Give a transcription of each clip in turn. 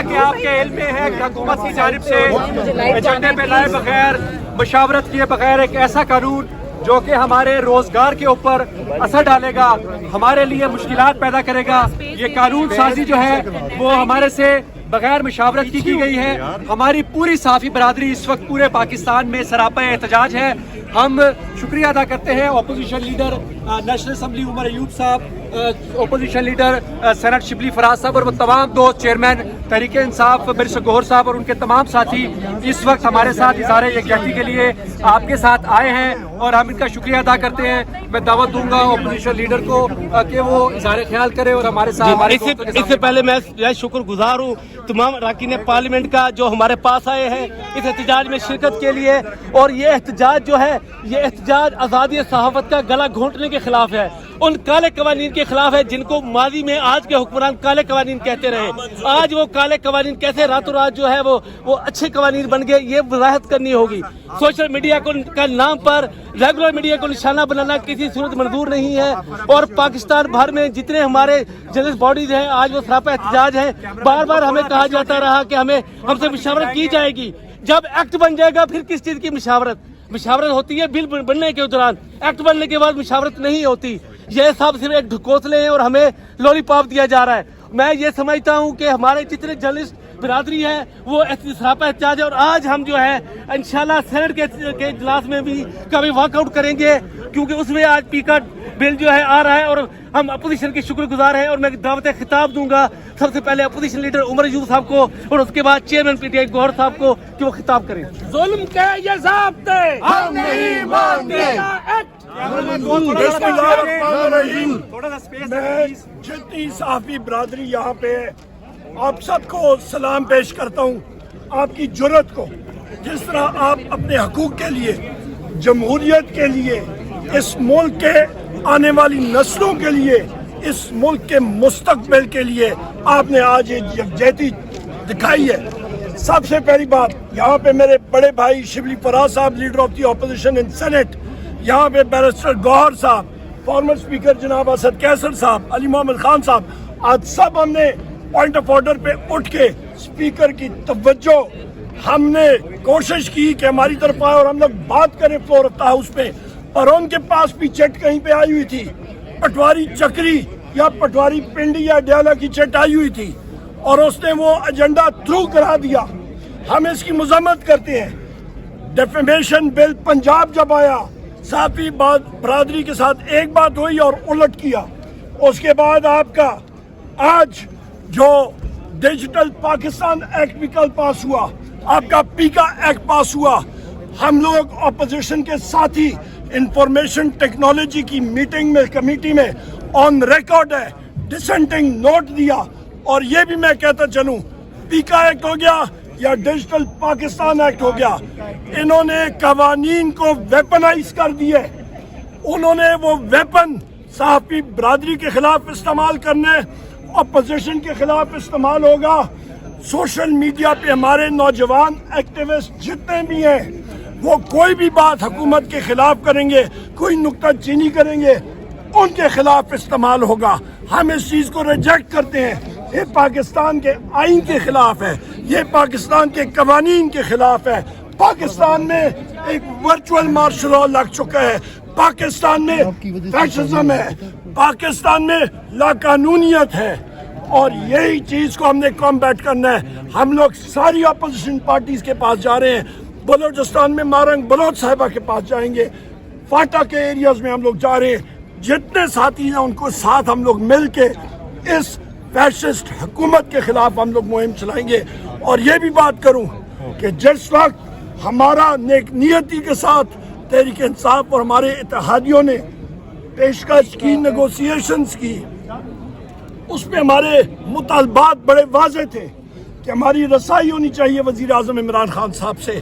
کہ آپ کے علم میں ہے کہ حکومت کی جانب سے ایجنڈے پہ لائے بغیر مشاورت کیے بغیر ایک ایسا قانون جو کہ ہمارے روزگار کے اوپر اثر ڈالے گا، ہمارے لیے مشکلات پیدا کرے گا، یہ قانون سازی جو ہے وہ ہمارے سے بغیر مشاورت کی گئی ہے۔ ہماری پوری صحافی برادری اس وقت پورے پاکستان میں سراپا احتجاج ہے۔ ہم شکریہ ادا کرتے ہیں opposition leader national assembly Omar Ayub صاحب، opposition leader Saint Shibli Faraz صاحب اور وہ تمام دوست چیئرمین تحریک انصاف برسر گوہر صاحب اور ان کے تمام ساتھی اس وقت ہمارے ساتھ اظہار یکجہتی کے لیے آپ کے ساتھ آئے ہیں اور ہم ان کا شکریہ ادا کرتے ہیں۔ میں دعوت دوں گا اپوزیشن لیڈر کو کہ وہ اظہار خیال کرے اور ہمارے ساتھ اس سے پہلے میں شکر گزار ہوں تمام اراکین پارلیمنٹ کا جو ہمارے پاس آئے ہیں اس احتجاج میں شرکت کے لیے، اور یہ احتجاج جو ہے یہ احتجاج آزادی صحافت کا گلا گھونٹنے کے خلاف ہے، ان کالے قوانین کے خلاف ہے جن کو ماضی میں آج کے حکمران کالے قوانین کہتے رہے۔ آج وہ کالے قوانین کیسے راتوں رات جو ہے وہ اچھے قوانین بن گئے، یہ وضاحت کرنی ہوگی۔ سوشل میڈیا کا نام پر ریگولر میڈیا کو نشانہ بنانا کسی صورت منظور نہیں ہے، اور پاکستان بھر میں جتنے ہمارے جرنلسٹ باڈیز ہیں آج وہ سراپا احتجاج ہیں۔ بار بار ہمیں کہا جاتا رہا کہ ہم سے مشاورت کی جائے گی، جب ایکٹ بن جائے گا پھر کس چیز کی مشاورت ہوتی ہے؟ بل بننے کے دوران، ایکٹ بننے کے بعد مشاورت نہیں ہوتی۔ یہ سب صرف ایک ڈھکوسلے ہیں اور ہمیں لولی پاپ دیا جا رہا ہے۔ میں یہ سمجھتا ہوں کہ ہمارے جتنے جرنلسٹ برادری ہے وہ سراپا احتجاج ہے، اور آج ہم جو ہے انشاءاللہ سینٹ کے اجلاس میں بھی کبھی واک آؤٹ کریں گے، کیونکہ اس میں آج پی کا بل جو ہے آ رہا ہے، اور ہم اپوزیشن کے شکر گزار ہیں۔ اور میں دعوت خطاب دوں گا سب سے پہلے اپوزیشن لیڈر عمر ایوب صاحب کو اور اس کے بعد چیئرمین پی ٹی آئی گوہر صاحب کو کہ وہ خطاب کریں۔ ظلم کے یہ ضابطے ہم نہیں مانتے۔ میں جتنی صحافی برادری یہاں پہ آپ سب کو سلام پیش کرتا ہوں، آپ کی جرأت کو، جس طرح آپ اپنے حقوق کے لیے، جمہوریت کے لیے، اس ملک کے آنے والی نسلوں کے لیے، اس ملک کے مستقبل کے لیے آپ نے آج یہ یکجہتی دکھائی ہے۔ سب سے پہلی بات، یہاں پہ میرے بڑے بھائی شبلی فراز صاحب leader of the opposition in senate, یہاں پہ بیرسٹر گوہر صاحب، فارمر اسپیکر جناب اسد کیسر صاحب، علی محمد خان صاحب، آج سب ہم نے پوائنٹ آف آرڈر پہ اٹھ کے اسپیکر کی توجہ ہم نے کوشش کی کہ ہماری طرف آئے اور ہم لوگ بات کریں فلور آف دا ہاؤس پہ، اور ان کے پاس بھی چٹ کہیں پہ آئی ہوئی تھی، پٹواری چکری یا پٹواری پنڈی یا ڈیالہ کی چٹ آئی ہوئی تھی، اور اس نے وہ ایجنڈا تھرو کرا دیا۔ ہم اس کی مذمت کرتے ہیں۔ ڈیفیمیشن بل پنجاب جب آیا، صحافی برادری کے ساتھ ایک بات ہوئی اور الٹ کیا۔ اس کے بعد آپ کا آج جو ڈیجیٹل پاکستان ایکٹ بھی کل پاس ہوا، آپ کا پیکا ایکٹ پاس ہوا۔ ہم لوگ اپوزیشن کے ساتھی انفارمیشن ٹیکنالوجی کی میٹنگ میں، کمیٹی میں آن ریکارڈ ہے، ڈسنٹنگ نوٹ دیا، اور یہ بھی میں کہتا چلوں، پیکا ایکٹ ہو گیا یا ڈیجیٹل پاکستان ایکٹ ہو گیا، انہوں نے قوانین کو ویپنائز کر دیے۔ انہوں نے وہ ویپن صحافی برادری کے خلاف استعمال کرنے، اپوزیشن کے خلاف استعمال ہوگا۔ سوشل میڈیا پہ ہمارے نوجوان ایکٹیوسٹ جتنے بھی ہیں وہ کوئی بھی بات حکومت کے خلاف کریں گے، کوئی نکتہ چینی کریں گے، ان کے خلاف استعمال ہوگا۔ ہم اس چیز کو ریجیکٹ کرتے ہیں۔ یہ پاکستان کے آئین کے خلاف ہے، یہ پاکستان کے قوانین کے خلاف ہے۔ پاکستان میں ایک ورچوئل مارشل لا لگ چکا ہے، پاکستان میں فیشزم ہے، پاکستان میں لاقانونیت ہے، اور یہی چیز کو ہم نے کمبیٹ کرنا ہے۔ ہم لوگ ساری اپوزیشن پارٹیز کے پاس جا رہے ہیں، بلوچستان میں مارنگ بلوچ صاحبہ کے پاس جائیں گے، فاٹا کے ایریاز میں ہم لوگ جا رہے ہیں۔ جتنے ساتھی ہیں ان کو ساتھ ہم لوگ مل کے اس فیشسٹ حکومت کے خلاف ہم لوگ مہم چلائیں گے۔ اور یہ بھی بات کروں کہ جس وقت ہمارا نیک نیتی کے ساتھ تحریک انصاف اور ہمارے اتحادیوں نے پیشکش کی، نیگوسیشنز کی، اس میں ہمارے مطالبات بڑے واضح تھے کہ ہماری رسائی ہونی چاہیے وزیر اعظم عمران خان صاحب سے،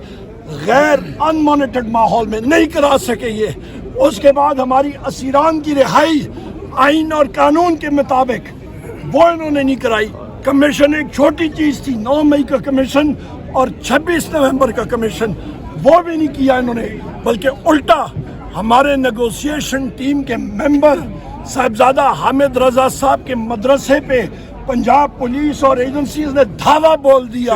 غیر ان مانیٹرڈ ماحول میں نہیں کرا سکے یہ۔ اس کے بعد ہماری اسیران کی رہائی آئین اور قانون کے مطابق وہ انہوں نے نہیں کرائی۔ کمیشن ایک چھوٹی چیز تھی، 9 مئی کا کمیشن اور 26 نومبر کا کمیشن، وہ بھی نہیں کیا انہوں نے، بلکہ الٹا ہمارے نیگوسیشن ٹیم کے ممبر صاحبزادہ حامد رضا صاحب کے مدرسے پہ पंजाब पुलिस और एजेंसीज ने धावा बोल दिया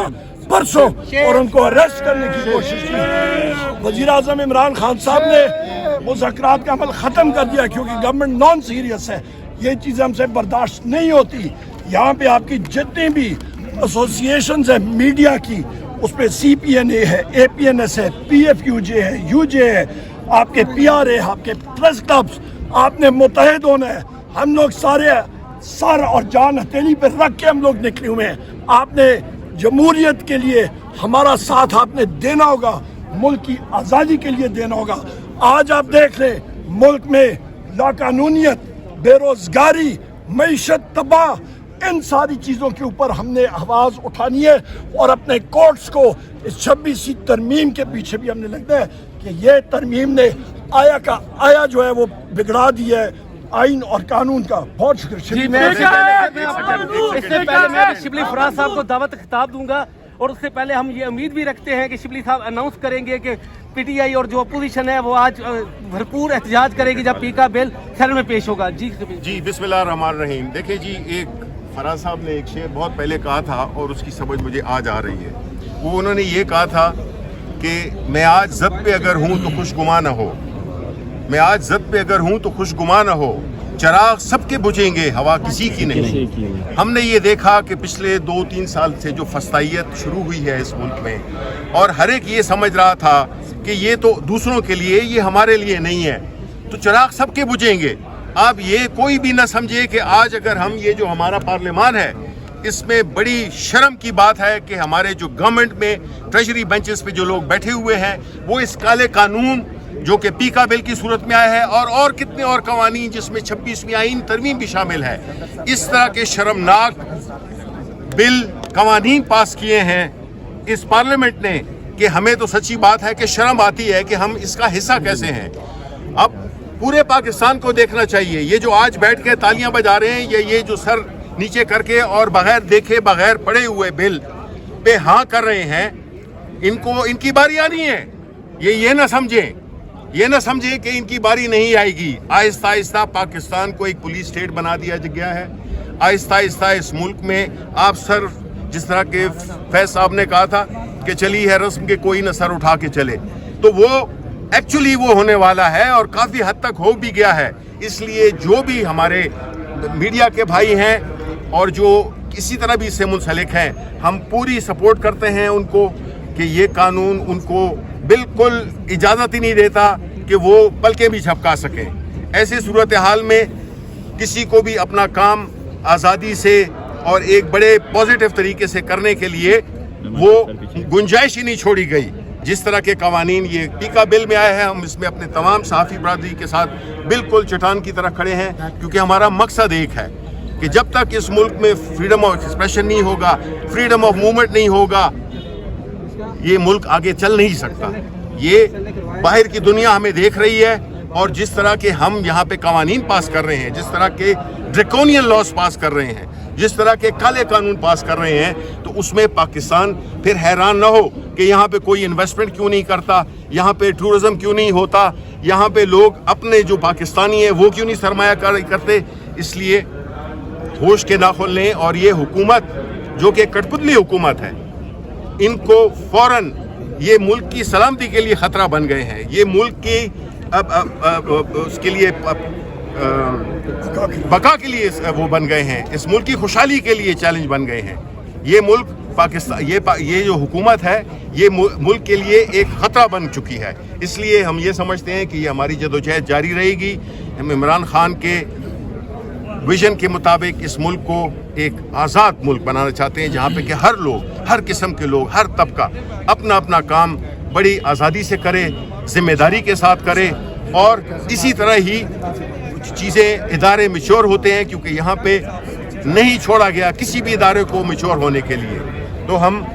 परसों और उनको अरेस्ट करने की कोशिश की। वजीर आजम इमरान खान साहब ने मुज़ाकरात का अमल ख़त्म कर दिया क्योंकि गवर्नमेंट नॉन सीरियस है। ये चीज़ें हमसे बर्दाश्त नहीं होती। यहाँ पे आपकी जितनी भी एसोसिएशन है मीडिया की, उस पर CPNA है, APNS है, PFUJ है, UJ है, आपके PRA, आपके प्रेस क्लब्स, आपने मुतहद होना है। हम लोग सारे सर और जान हथेली पे रख के हम लोग निकले हुए हैं। आपने जमहूरियत के लिए हमारा साथ आपने देना होगा, मुल्क की आज़ादी के लिए देना होगा। आज आप देख लें मुल्क में लाकानूनियत, बेरोजगारी, मईशत तबाह, इन सारी चीज़ों के ऊपर हमने आवाज़ उठानी है और अपने कोर्ट्स को इस 26वीं तरमीम के पीछे भी हमने लगना है कि ये तरमीम ने आया का आया जो है वो बिगड़ा दिया है आइन और कानून का। बहुत शुक्रिया। इससे पहले मैं शिबली फराज साहब को दावत खिताब दूंगा और उससे पहले हम ये उम्मीद भी रखते हैं कि शिबली साहब अनाउंस करेंगे कि PTI और जो अपोजिशन है वो आज भरपूर एहतजाज करेगी जब पीका बिल सदन में पेश होगा। जी बिस्मिल्लाह रहमान रहीम। देखिए जी, एक फराज साहब ने एक शेर बहुत पहले कहा था और उसकी समझ मुझे आज आ रही है। वो उन्होंने ये कहा था कि मैं आज ज़द पे अगर हूँ तो खुशगुमा न हो, मैं आज ज़द पे अगर हूँ तो खुशगुमा न हो, चराग सबके बुझेंगे हवा किसी की नहीं। हमने ये देखा कि पिछले 2-3 साल से जो फस्तायत शुरू हुई है इस मुल्क में, और हर एक ये समझ रहा था कि ये तो दूसरों के लिए, ये हमारे लिए नहीं है, तो चराग सबके बुझेंगे। अब ये कोई भी ना समझे कि आज अगर हम ये जो हमारा पार्लियामान है, इसमें बड़ी शर्म की बात है कि हमारे जो गवर्नमेंट में ट्रेजरी बेंचेस पे जो लोग बैठे हुए हैं वो इस काले कानून जो कि पीका बिल की सूरत में आया है और कितने और कवानीन जिसमें 26वीं आइन तरमीम भी शामिल है, इस तरह के शर्मनाक बिल कवानीन पास किए हैं इस पार्लियामेंट ने कि हमें तो सच्ची बात है कि शर्म आती है कि हम इसका हिस्सा कैसे हैं। अब पूरे पाकिस्तान को देखना चाहिए, ये जो आज बैठ के तालियां बजा रहे हैं, ये जो सर नीचे करके और बगैर देखे बगैर पढ़े हुए बिल पे हाँ कर रहे हैं, इनको इनकी बारी आनी है। ये ना समझें कि इनकी बारी नहीं आएगी। आहिस्ता आहिस्ता पाकिस्तान को एक पुलिस स्टेट बना दिया गया है। आहिस्ता आहिस्ता इस मुल्क में आप सर, जिस तरह के फैज साहब ने कहा था कि चली है रस्म के कोई न सर उठा के चले, तो वो एक्चुअली वो होने वाला है और काफ़ी हद तक हो भी गया है। इसलिए जो भी हमारे मीडिया के भाई हैं और जो इसी तरह भी इससे मुंसलिक हैं, हम पूरी सपोर्ट करते हैं उनको कि ये कानून उनको बिल्कुल इजाज़त ही नहीं देता कि वो पलकें भी झपका सकें। ऐसी सूरत हाल में किसी को भी अपना काम आज़ादी से और एक बड़े पॉजिटिव तरीके से करने के लिए वो गुंजाइश ही नहीं छोड़ी गई। जिस तरह के कवानीन ये पीका बिल में आए हैं, हम इसमें अपने तमाम सहाफ़ी बरादरी के साथ बिल्कुल चट्टान की तरह खड़े हैं, क्योंकि हमारा मकसद एक है कि जब तक इस मुल्क में फ्रीडम ऑफ एक्सप्रेशन नहीं होगा, फ्रीडम ऑफ मूवमेंट नहीं होगा, ये मुल्क आगे चल नहीं सकता। ये बाहर की दुनिया हमें देख रही है और जिस तरह के हम यहाँ पे कवानीन पास कर रहे हैं, जिस तरह के ड्रैकोनियन लॉज पास कर रहे हैं, जिस तरह के काले कानून पास कर रहे हैं, तो उसमें पाकिस्तान फिर हैरान ना हो कि यहाँ पे कोई इन्वेस्टमेंट क्यों नहीं करता, यहाँ पे टूरिज्म क्यों नहीं होता, यहाँ पे लोग अपने जो पाकिस्तानी हैं वो क्यों नहीं सरमाया करते। इसलिए होश के नाखुन लें और ये हुकूमत जो कि कठपुतली हुकूमत है, इनको फौरन, ये मुल्क की सलामती के लिए ख़तरा बन गए हैं, ये मुल्क की उसके लिए बका के लिए वो बन गए हैं, इस मुल्क की खुशहाली के लिए चैलेंज बन गए हैं। ये मुल्क पाकिस्तान, ये जो हुकूमत है, ये मुल्क के लिए एक ख़तरा बन चुकी है। इसलिए हम ये समझते हैं कि ये हमारी जदोजहद जारी रहेगी। हम इमरान खान के विजन के मुताबिक इस मुल्क को एक आज़ाद मुल्क बनाना चाहते हैं, जहाँ पे कि हर लोग, हर किस्म के लोग, हर तबका अपना अपना काम बड़ी आज़ादी से करे, जिम्मेदारी के साथ करे। और इसी तरह ही चीज़ें, इदारे मैच्योर होते हैं, क्योंकि यहाँ पे नहीं छोड़ा गया किसी भी इदारे को मैच्योर होने के लिए। तो हम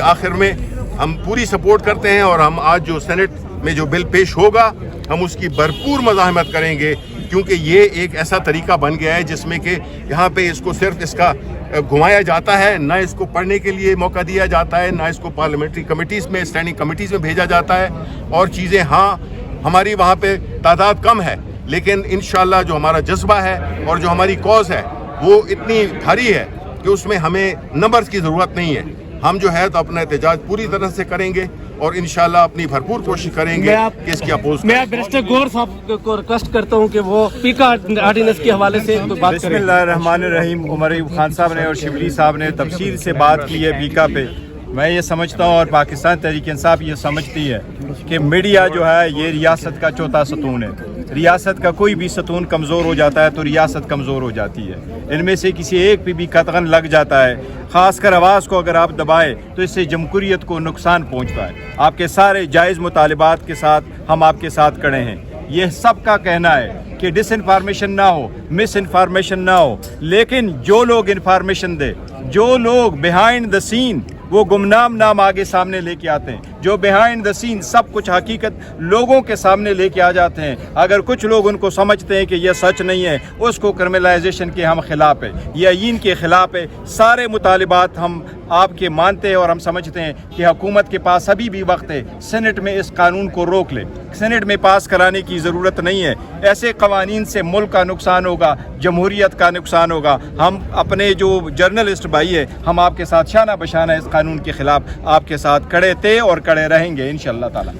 आखिर में हम पूरी सपोर्ट करते हैं और हम आज जो सेनेट में जो बिल पेश होगा, हम उसकी भरपूर मज़ाहमत करेंगे, क्योंकि ये एक ऐसा तरीका बन गया है जिसमें कि यहाँ पे इसको सिर्फ इसका घुमाया जाता है, ना इसको पढ़ने के लिए मौका दिया जाता है, ना इसको पार्लियामेंट्री कमिटीज़ में, स्टैंडिंग कमिटीज़ में भेजा जाता है। और चीज़ें, हाँ, हमारी वहाँ पे तादाद कम है, लेकिन इंशाअल्लाह जो हमारा जज्बा है और जो हमारी कॉज है वो इतनी भारी है कि उसमें हमें नंबर्स की ज़रूरत नहीं है। हम जो है तो अपना एहतजाज पूरी तरह से करेंगे और इंशाल्लाह अपनी भरपूर कोशिश करेंगे कि इसकी अपोज। मैं बैरिस्टर गौहर साहब को रिक्वेस्ट करता हूँ कि वो पीका ऑर्डिनेंस के हवाले से कोई बात करें। बिस्मिल्लाहिर्रहमानिर्रहीम। उमर अयूब खान साहब ने और शिबली साहब ने तफसील से बात की है पीका पे। मैं ये समझता हूँ और पाकिस्तान तहरीक इंसाफ ये समझती है कि मीडिया जो है ये रियासत का चौथा सतून है। रियासत का कोई भी सतून कमज़ोर हो जाता है तो रियासत कमज़ोर हो जाती है। इनमें से किसी एक पे भी कतगन लग जाता है, ख़ासकर आवाज़ को अगर आप दबाएं तो इससे जमहूरियत को नुकसान पहुँचता है। आपके सारे जायज़ मुतालिबात के साथ हम आपके साथ खड़े हैं। यह सबका कहना है कि डिसइंफॉर्मेशन ना हो, मिस इन्फॉर्मेशन ना हो, लेकिन जो लोग इन्फॉर्मेशन दे, जो लोग बिहाइंड द सीन वो गुमनाम नाम आगे सामने लेके आते हैं, जो बिहाइंड द सीन सब कुछ हकीकत लोगों के सामने लेके आ जाते हैं, अगर कुछ लोग उनको समझते हैं कि यह सच नहीं है, उसको क्रिमिनलाइजेशन के हम खिलाफ है, यह इन के खिलाफ है। सारे मुतालिबात हम आपके मानते हैं और हम समझते हैं कि हुकूमत के पास अभी भी वक्त है, सेनेट में इस कानून को रोक ले। सेनेट में पास कराने की ज़रूरत नहीं है। ऐसे कवानीन से मुल्क का नुकसान होगा, जमहूरियत का नुकसान होगा। हम अपने जो जर्नलिस्ट भाई है, हम आपके साथ शाना बशाना इस कानून के खिलाफ आपके साथ खड़े थे और खड़े रहेंगे इंशाअल्लाह ताला।